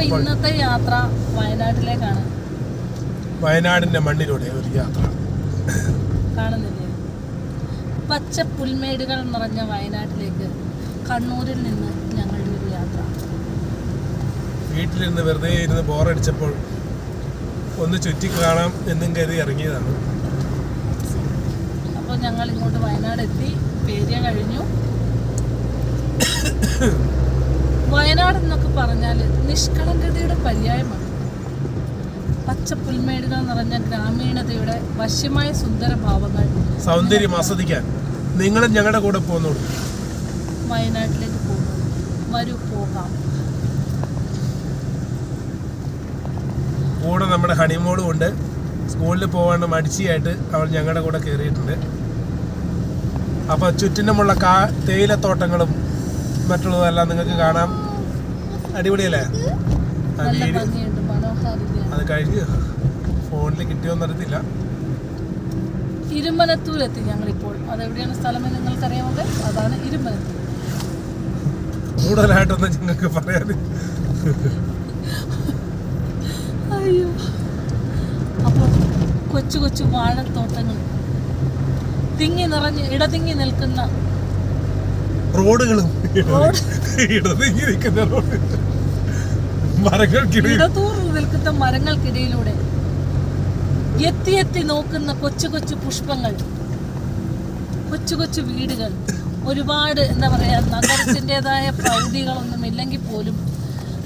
ഇന്നത്തെ യാത്ര വയനാട്ടിലേക്കാണ്. വയനാടിന്റെ മണ്ണിലൂടെ ഒരു യാത്ര. കാണുന്നില്ലേ, പച്ച പുൽമേടുകൾ നിറഞ്ഞ വയനാട്ടിലേക്ക് കണ്ണൂരിൽ നിന്ന് ഞങ്ങളുടെ ഒരു യാത്ര. വീട്ടിലിരുന്ന് വെറുതെ ഇരുന്ന് ബോറടിച്ചപ്പോൾ ഒന്ന് ചുറ്റി കാണാം എന്നും കരുതി ഇറങ്ങിയതാണ്. അപ്പോൾ ഞങ്ങൾ ഇങ്ങോട്ട് വയനാട് എത്തി. പേരിയ കഴിഞ്ഞു. വയനാട് എന്നൊക്കെ പറഞ്ഞാൽ നിഷ്കളങ്കതയുടെ പര്യായമാണ്. പച്ച പുൽമേടുകൾ നിറഞ്ഞ ഗ്രാമീണതയുടെ വശ്യമായ സുന്ദര ഭാവങ്ങൾ, സൗന്ദര്യം ആസ്വദിക്കാൻ നിങ്ങളും ഞങ്ങളുടെ കൂടെ പോകുന്നുള്ളൂ. വയനാട്ടിലേക്ക് പോകുന്നു. വരൂ പോകാം. കൂടെ നമ്മുടെ ഹണിമോളും ഉണ്ട്. സ്കൂളിൽ പോകാണ്ട് മടിച്ചിയായിട്ട് അവൾ ഞങ്ങളുടെ കൂടെ കയറിയിട്ടുണ്ട്. അപ്പോൾ ചുറ്റിനുമുള്ള തേയിലത്തോട്ടങ്ങളും മറ്റുള്ളതെല്ലാം നിങ്ങൾക്ക് കാണാം. അടിപൊളിയല്ലേ? അത് കഴിഞ്ഞ് ഫോണിൽ കിട്ടിയോന്ന് അറിയത്തില്ല. ഇരുമ്പനത്തൂരെത്തി ഞങ്ങളിപ്പോൾ. അതെവിടെയാണ് സ്ഥലം നിങ്ങൾക്കറിയാമോ? അതാണ് ഇരുമ്പനത്തൂർ. കൂടുതലായിട്ടൊന്നും ഞങ്ങൾക്ക് പറയാതെ. അയ്യോ, അപ്പോൾ കൊച്ചു കൊച്ചു വാഴത്തോട്ടങ്ങൾ, തിങ്ങി നിറഞ്ഞ് ഇടതിങ്ങി നിൽക്കുന്ന റോഡുകളും ഇടതിങ്ങി നിൽക്കുന്ന റോഡ്, ഇടതൂർന്ന് നിൽക്കുന്ന മരങ്ങൾക്കിടയിലൂടെ എത്തി എത്തി നോക്കുന്ന കൊച്ചു കൊച്ചു പുഷ്പങ്ങൾ, കൊച്ചു കൊച്ചു വീടുകൾ. ഒരുപാട് എന്താ പറയാ, നഗരത്തിൻ്റെതായ പ്രൗഢികളൊന്നും ഇല്ലെങ്കിൽ പോലും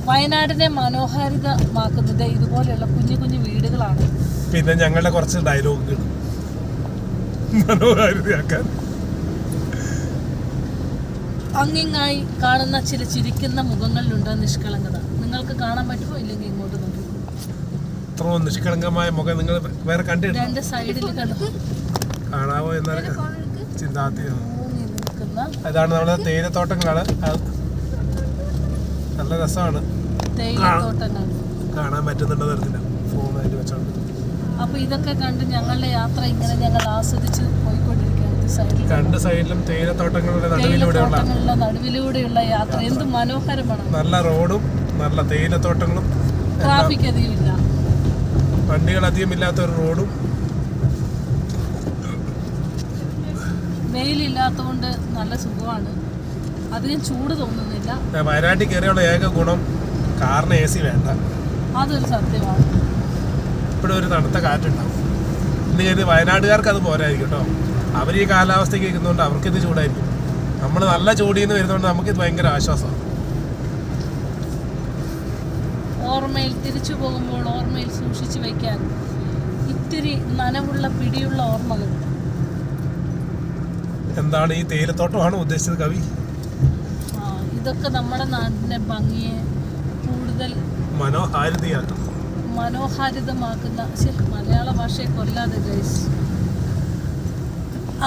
വയനാടിനെ മനോഹാരിതമാക്കുന്നത് ഇതുപോലെയുള്ള കുഞ്ഞു കുഞ്ഞു വീടുകളാണ്. പിന്നെ ഞങ്ങളുടെ കുറച്ച് ഡയലോഗുകൾ മനോഹാരിതയാക്കാൻ. അങ്ങിങ്ങായി കാണുന്ന ചില ചിരിക്കുന്ന മുഖങ്ങളിലുണ്ട് നിഷ്കളങ്കത. നിങ്ങൾക്ക് കാണാൻ പറ്റുമോ? ഇല്ലെങ്കിൽ ഇങ്ങോട്ട് നോക്കി. ഇത്രയും നിഷ്കളങ്കമായ മുഖം നിങ്ങൾ വേറെ കണ്ടിട്ടുണ്ട്? രണ്ട് സൈഡിൽ കാണാവോ എന്നാണ് ചിന്താർത്ഥിയാണ്. അതാണ് നമ്മുടെ തേയിലത്തോട്ടങ്ങളാണ്. നല്ല രസമാണ് കാണാൻ പറ്റുന്നുണ്ടോ അറിയില്ല, ഫോണായിട്ട് വെച്ചോണ്ട്. അപ്പൊ ഇതൊക്കെ കണ്ട് ഞങ്ങളുടെ യാത്ര ഇങ്ങനെ ഞങ്ങൾ ആസ്വദിച്ച് പോയിക്കൊണ്ടിരിക്കുകയാണ്. രണ്ട് സൈഡിലും തേയിലത്തോട്ടങ്ങളുടെ നടുവിലൂടെയുള്ള യാത്ര എന്ത് മനോഹരമാണ്. നല്ല റോഡും നല്ല തേയിലത്തോട്ടങ്ങളും, ട്രാഫിക് അധികം ഇല്ല, വണ്ടികൾ അധികം ഇല്ലാത്ത ഒരു റോഡും, വെയിലില്ലാത്തതുകൊണ്ട് നല്ല സുഖമാണ്. അധികം ചൂട് തോന്നുന്നില്ല. വയനാട്ടിൽ കയറിയുള്ള ഏക ഗുണം കാറിന് AC വേണ്ട. അതൊരു സത്യമാണ്. ഇപ്പോഴും ഒരു തണുത്ത കാറ്റുണ്ടാവും. ഇന്ന് കരുതി വയനാട്ടുകാർക്ക് അത് പോരായിരിക്കും കേട്ടോ. അവർ ഈ കാലാവസ്ഥയ്ക്ക് കേൾക്കുന്നതുകൊണ്ട് അവർക്കിത് ചൂടായിരിക്കും. നമ്മൾ നല്ല ചൂടിൽ നിന്ന് വരുന്നതുകൊണ്ട് നമുക്കിത് ഭയങ്കര ആശ്വാസമാണ്. ഓർമ്മയിൽ തിരിച്ചു പോകുമ്പോൾ ഓർമ്മയിൽ സൂക്ഷിച്ചു വയ്ക്കാൻ ഇത്തിരി നനവുള്ള പിടിയുള്ള ഓർമ്മകൾ. എന്താണ് ഈ തേയിലത്തോട്ടമാണ് ഉദ്ദേശിച്ചത് കവി? ഇതൊക്കെ നമ്മുടെ നാടിനെ ഭംഗിയെ കൂടുതൽ മനോഹാരിതമാക്കുന്ന. മലയാള ഭാഷയെ കൊല്ലാതെ ഗൈസ്.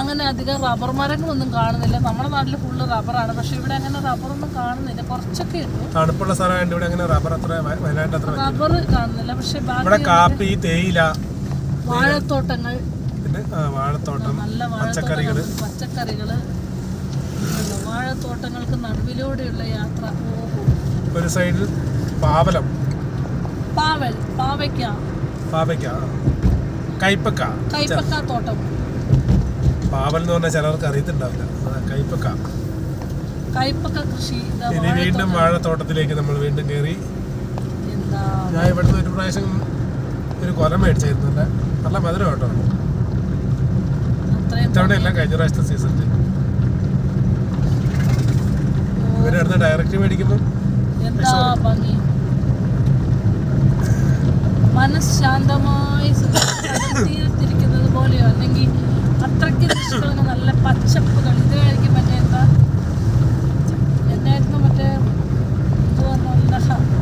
അങ്ങനെ അധികം റബ്ബർ മരങ്ങളൊന്നും കാണുന്നില്ല. നമ്മുടെ നാട്ടിൽ ഫുള്ള് റബ്ബറാണ്, പക്ഷെ ഇവിടെ അങ്ങനെ റബ്ബറൊന്നും കാണുന്നില്ല. കുറച്ചൊക്കെ ഉണ്ട്. തണുപ്പുള്ള സ്ഥലമായിട്ട് ഇവിടെ അങ്ങനെ റബ്ബർ കാണുന്നില്ല. പക്ഷെ കാപ്പി, തേയില, വാഴത്തോട്ടങ്ങൾ, വാഴത്തോട്ടം, നല്ല പച്ചക്കറികള്, വാഴത്തോട്ടങ്ങൾക്ക് നടുവിലൂടെയുള്ള യാത്ര. ഒരു സൈഡിൽ പാവലം, പാവയ്ക്ക, കൈപ്പക്ക തോട്ടം. പാവൽ എന്ന് പറഞ്ഞാൽ ചിലർക്ക് അറിയത്തുണ്ടാവില്ല. കൈപ്പക്ക കൃഷി. ഇനി വീണ്ടും വാഴത്തോട്ടത്തിലേക്ക് നമ്മൾ വീണ്ടും കയറി. ഞാൻ ഇവിടുന്ന് ഒരു പ്രാവശ്യം ഒരു കൊല മേടിച്ചായിരുന്നു. നല്ല മധുരം കേട്ടോ. ഇത്തവണയല്ല, കഴിഞ്ഞ പ്രാവശ്യത്തെ സീസണിൽ. ഇവരടുത്ത് ഡയറക്റ്റ് മേടിക്കുമ്പോൾ മനഃശാന്തമായി തീർത്തിരിക്കുന്നത് പോലെയോ, അല്ലെങ്കിൽ അത്രയ്ക്ക് നിഷ്കളങ്ക നല്ല പച്ചപ്പുകൾ. ഇത് കഴിക്കും മറ്റേ എന്നായിരുന്നു മറ്റേ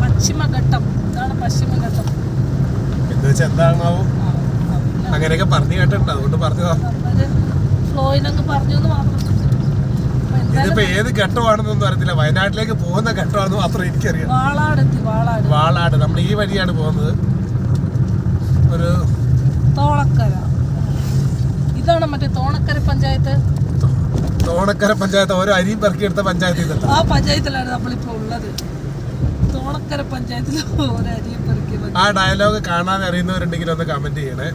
പശ്ചിമഘട്ടം. ഇതാണ് പശ്ചിമഘട്ടം എന്ന് വെച്ചാൽ എന്താണാവോ അങ്ങനെയൊക്കെ പറഞ്ഞു കേട്ടിട്ടുണ്ട്, അതുകൊണ്ട് പറഞ്ഞതാ. ഫ്ലോയിനങ്ങ് പറഞ്ഞു എന്ന് മാത്രം. ഇതിപ്പോ ഏത് ഘട്ടമാണെന്നൊന്നും അറിയത്തില്ല. വയനാട്ടിലേക്ക് പോകുന്ന ഘട്ടമാണെന്ന് മാത്രം എനിക്കറിയാം. വാളാട് നമ്മൾ ഈ വഴിയാണ് പോകുന്നത്. ഒരു തോണക്കര. ഇതാണ് മറ്റേ തോണക്കര പഞ്ചായത്ത്. തോണക്കര പഞ്ചായത്ത് ഓരോ അരിയും പെറുക്കിയെടുത്ത പഞ്ചായത്ത്. ഇതല്ല, ആ പഞ്ചായത്തിലാണ് നമ്മളിപ്പോ ഉള്ളത്. തോണക്കര പഞ്ചായത്തിൽ ഒരരിയും പെറുക്കി ആ ഡയലോഗ് കാണാതെ അറിയുന്നവരുണ്ടെങ്കിൽ ഒന്ന് കമന്റ് ചെയ്യണേ.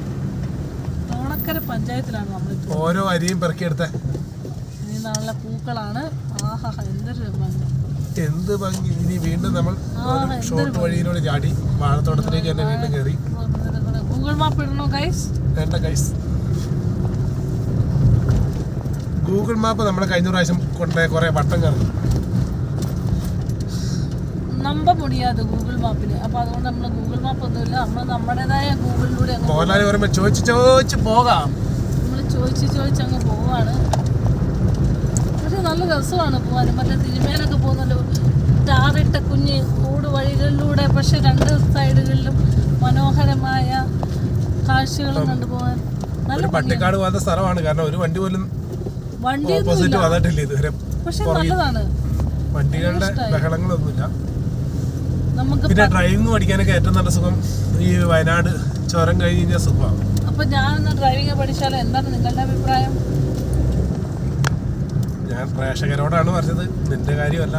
തോണക്കര പഞ്ചായത്തിലാണ് നമ്മൾ ഓരോ അരിയും പെറുക്കിയെടുത്ത ഇനി നല്ല പൂക്കളാണ്. ആഹാ എന്തൊരു ഭംഗി, എന്ത് ഭംഗി. ഇനി വീണ്ടും നമ്മൾ ഷോർട്ട് വഴിയിലൂടെ ചാടി വാഴത്തോട്ടത്തിലേക്ക് തന്നെ വീണ്ടും കയറി. ഗൂഗിൾ മാപ്പ് ഇടണോ ഗൈസ്? വേണ്ട ഗൈസ്, ഗൂഗിൾ മാപ്പ് നമ്മളെ കഴിഞ്ഞ പ്രാവശ്യം കൊണ്ട് കുറെ വട്ടം കറങ്ങി. നമ്പർ മുടിയാതെ ഗൂഗിൾ മാപ്പിന്. അപ്പൊ അതുകൊണ്ട് നമ്മൾ ഗൂഗിൾ മാപ്പ് ഒന്നുമില്ല, നമ്മൾ നമ്മുടേതായ ഗൂഗിളിലൂടെ മോഹൻലാൽ പറയുമ്പോ ചോദിച്ച് പോകാം. നമ്മൾ ചോദിച്ച് അങ്ങ് പോവാണ്. പക്ഷെ നല്ല രസമാണ് പോവാനും. മറ്റേ തിരുമേനൊക്കെ പോകുന്നല്ലോ ടാറിട്ട കുഞ്ഞ് ഊട് വഴികളിലൂടെ, പക്ഷെ രണ്ട് സൈഡുകളിലും മനോഹരമായ കാഴ്ചകളും കണ്ടുപോകാൻ നല്ല പട്ടിക്കാട് പോകാത്ത സ്ഥലമാണ്. കാരണം ഒരു വണ്ടി പോലും വണ്ടി ഓപ്പോസിറ്റ് വന്നിട്ടില്ല ഇതുവരെ. പക്ഷെ നല്ലതാണ്, വണ്ടികളുടെ ബഹളങ്ങളൊന്നുമില്ല. നമുക്ക് പിന്നെ ഡ്രൈവിംഗ് പഠിക്കാനൊക്കെ ഏറ്റവും നല്ല സുഖം ഈ വയനാട് ചുരം കഴിഞ്ഞ് കഴിഞ്ഞാൽ സുഖമാണ്. അപ്പൊ ഞാനൊന്ന് ഡ്രൈവിംഗ് പഠിച്ചാലോ? എന്താണ് നിങ്ങളുടെ അഭിപ്രായം? ഞാൻ പ്രേക്ഷകരോടാണ് പറഞ്ഞത്, നിന്റെ കാര്യമല്ല.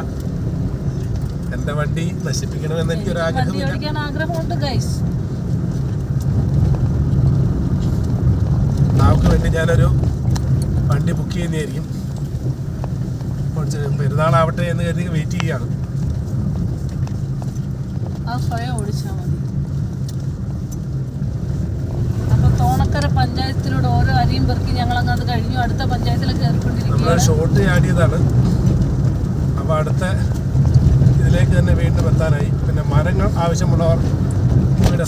എന്റെ വണ്ടി നശിപ്പിക്കണമെന്ന് എനിക്കൊരു ആഗ്രഹമില്ല. ഓടിക്കാൻ ആഗ്രഹമുണ്ട് ഗൈസ്. നമുക്ക് വേണ്ടി ഞാനൊരു വണ്ടി ബുക്ക് ചെയ്യുന്നതായിരിക്കും. പെരുന്നാളാവട്ടെ എന്ന് കരുതി വെയിറ്റ് ചെയ്യാണ്. ആ സ്വയം ഓടിച്ചാൽ മതി. അപ്പൊ തോണക്കര പഞ്ചായത്തിലൂടെ ഓരോ അരിയും പെറുക്കി ഞങ്ങളങ്ങ് അത് കഴിഞ്ഞു. അടുത്ത പഞ്ചായത്തിലേക്ക് കയറിക്കൊണ്ടിരിക്കുകയാണ്. ഷോർട്ട് ചാടിയതാണ്. അപ്പൊ അടുത്ത ഇതിലേക്ക് തന്നെ വീണ്ടും എത്താനായി. പിന്നെ മരങ്ങൾ ആവശ്യമുള്ളവർ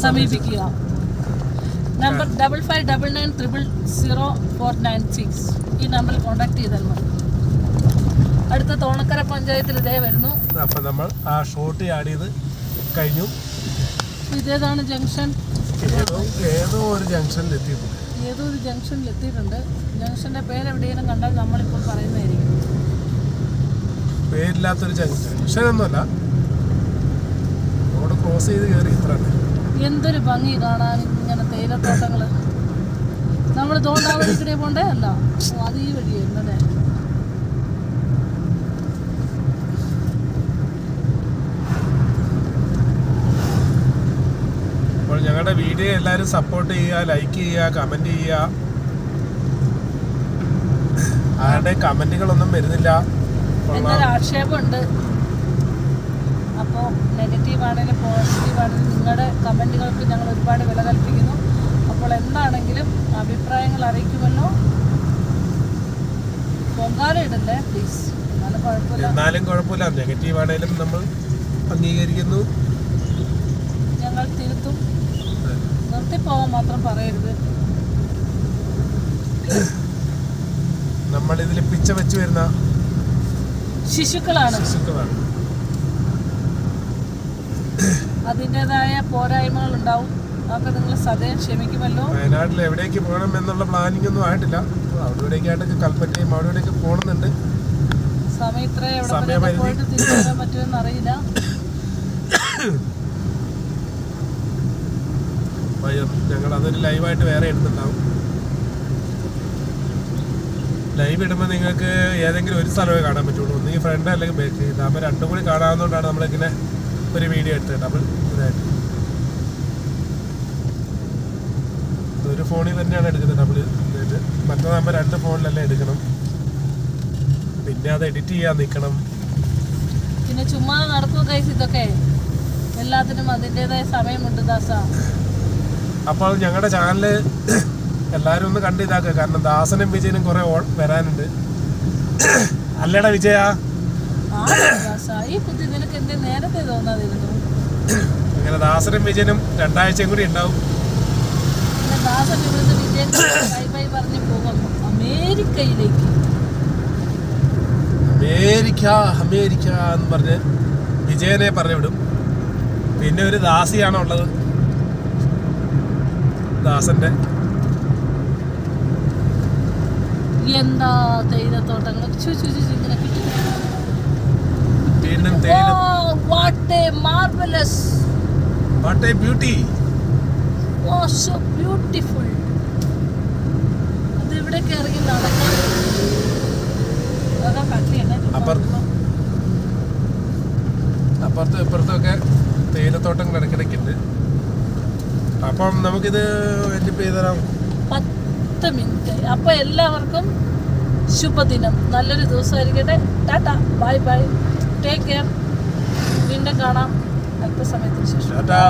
സമീപിക്കുക. നമ്പർ 5599000496 ഈ നമ്പറിൽ കോൺടാക്ട് ചെയ്താൽ മതി. അടുത്ത തോണക്കര പഞ്ചായത്തിൽ ഇതേ വരുന്നു. അപ്പൊ നമ്മൾ ആ ഷോർട്ട് ചാടിയത് കഴിഞ്ഞു. ഇതേതാണ് ജംഗ്ഷൻ. ഏതോ ഒരു ജംഗ്ഷനിൽ എത്തിയിട്ടുണ്ട്. ഏതോ ഒരു ജംഗ്ഷനിൽ എത്തിയിട്ടുണ്ട്. ജംഗ്ഷന്റെ പേര് എവിടെയെങ്കിലും കണ്ടാൽ നമ്മളിപ്പോൾ പറയുന്നതായിരിക്കും. പേരില്ലാത്തൊരു ജംഗ്ഷനൊന്നുമല്ല, റോഡ് ക്രോസ് ചെയ്ത് കയറി ഇത്രയാണ്. എന്തൊരു ഭംഗി കാണാൻ ഇങ്ങനെ തേയിലത്തോട്ടങ്ങള്. നമ്മൾ തോണ്ടാവഴിക്കടെ പോണ്ടേ അല്ല, അത് ഈ വഴിയല്ലേ. അപ്പോൾ ഞങ്ങളുടെ വീഡിയോ എല്ലാവരും സപ്പോർട്ട് ചെയ്യുക, ലൈക്ക് ചെയ്യുക, കമന്റ് ചെയ്യുക. ആരുടെ കമന്റുകളൊന്നും വരുന്നില്ല. എന്നൊരു ആക്ഷേപമുണ്ട്. അപ്പോൾ നെഗറ്റീവ് ആണെങ്കിലും പോസിറ്റീവ് ആണെങ്കിലും നിങ്ങളുടെ കമൻറ്റുകൾക്ക് ഞങ്ങൾ ഒരുപാട് വില കൽപ്പിക്കുന്നു. അപ്പോൾ എന്താണെങ്കിലും അഭിപ്രായങ്ങൾ അറിയിക്കുമല്ലോ. പൊങ്കാല ഇടല്ലേ പ്ലീസ്. എന്നാലും കുഴപ്പമില്ല, നെഗറ്റീവ് ആണെങ്കിലും നമ്മൾ അംഗീകരിക്കുന്നു. ഞങ്ങൾ തിരുത്തും. നിർത്തിപ്പോകാൻ മാത്രം പറയരുത്. നമ്മൾ ഇതിൽ പിച്ച വെച്ച് വരുന്ന ശിശുക്കളാണ്. അതിൻ്റെതായ പോരായ്മകൾ ഉണ്ടാവും. അതൊക്കെ നിങ്ങൾ സദയം ക്ഷമിക്കുമല്ലോ. വയനാട്ടിൽ എവിടേക്ക് പോകണം എന്നുള്ള പ്ലാനിങ് ഒന്നും ആയിട്ടില്ല. അവിടെയൊക്കെ കൽപ്പറ്റയും അവിടെയൊക്കെ പോകണമെന്നുണ്ട്. സമയത്രേ എവിടെ പോയിട്ട് തിരിച്ചു വരാൻ പറ്റുമെന്ന് അറിയില്ല. ഞങ്ങൾ അതൊരു ലൈവായിട്ട് വേറെ എടുത്തിട്ടുണ്ടാവും. ലൈവ് ഇടുമ്പോൾ നിങ്ങൾക്ക് ഏതെങ്കിലും ഒരു സ്ഥലമേ കാണാൻ പറ്റുള്ളൂ. ഒന്നെങ്കിൽ ഫ്രണ്ട് അല്ലെങ്കിൽ ബാക്ക്. ഇതാകുമ്പോൾ രണ്ടും കൂടി കാണാവുന്നതുകൊണ്ടാണ് നമ്മളിങ്ങനെ ഒരു വീഡിയോ എടുത്തത്. നമ്മൾ ഇതായിട്ട് ഒരു ഫോണിൽ തന്നെയാണ് എടുക്കുന്നത്. നമ്മൾ മറ്റേതാകുമ്പോൾ രണ്ട് ഫോണിലല്ലേ എടുക്കണം. പിന്നെ അത് എഡിറ്റ് ചെയ്യാൻ നിൽക്കണം. പിന്നെ ചുമ്മാ നടക്കുക ഗൈസ്. ഇതൊക്കെ എല്ലാത്തിനും അതിൻ്റെതായ സമയമുണ്ട് ദാസ. അപ്പോൾ ഞങ്ങളുടെ ചാനല് എല്ലാവരും ഒന്ന് കണ്ട് ഇതാക്കുക. കാരണം ദാസനും വിജയനും കുറെ വരാനുണ്ട്. അല്ലേടാ വിജയ? ഈ ബുദ്ധി നിനക്ക് എന്തേ നേരത്തെ തോന്നാതിരുന്നു? അങ്ങനെ ദാസനും വിജയനും 2 ആഴ്ചയും കൂടി ഉണ്ടാവും. ദാസൻ ഇവിടുന്ന് വിജയൻ ബൈ ബൈ പറഞ്ഞ് പോകുന്നു അമേരിക്കയിലേക്ക്. അമേരിക്ക എന്ന് പറഞ്ഞ് വിജയനെ പറഞ്ഞു വിടും. പിന്നെ ഒരു ദാസിയാണോ ഉള്ളത്, ദാസന്റെ. എന്താ തേയിലത്തോട്ടങ്ങൾ ഇങ്ങനെ കിട്ടി. വീണ്ടും What a marvelous. What a beauty. Oh, so beautiful. അത് ഇവിടേക്ക് ഇറങ്ങി നടക്കാൻ അപ്പുറത്തും ഇപ്പുറത്തുമൊക്കെ തേയിലത്തോട്ടങ്ങൾ ഇടയ്ക്കിടയ്ക്കുണ്ട്. അപ്പം നമുക്കിത് എൻഡിപ്പ് ചെയ്തരാം. 10 മിനിറ്റ്. അപ്പോൾ എല്ലാവർക്കും ശുഭദിനം, നല്ലൊരു ദിവസമായിരിക്കട്ടെ. Tata, bye bye, take care. വീണ്ടും കാണാം അല്പസമയത്തിന് ശേഷം. ടാറ്റാ.